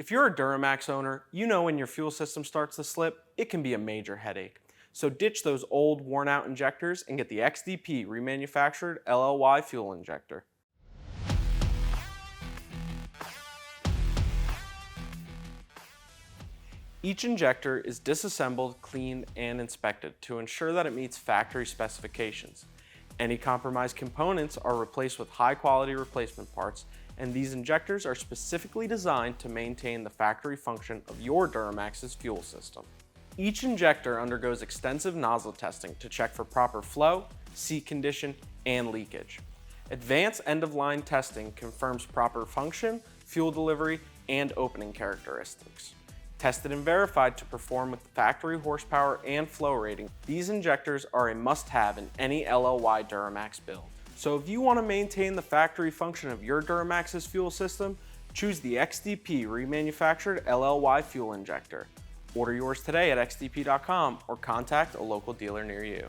If you're a Duramax owner, you know when your fuel system starts to slip, it can be a major headache. So ditch those old, worn-out injectors and get the XDP Remanufactured LLY fuel injector. Each injector is disassembled, cleaned, and inspected to ensure that it meets factory specifications. Any compromised components are replaced with high-quality replacement parts, and these injectors are specifically designed to maintain the factory function of your Duramax's fuel system. Each injector undergoes extensive nozzle testing to check for proper flow, seat condition, and leakage. Advanced end-of-line testing confirms proper function, fuel delivery, and opening characteristics. Tested and verified to perform with factory horsepower and flow rating, these injectors are a must-have in any LLY Duramax build. So if you want to maintain the factory function of your Duramax's fuel system, choose the XDP Remanufactured LLY fuel injector. Order yours today at xdp.com or contact a local dealer near you.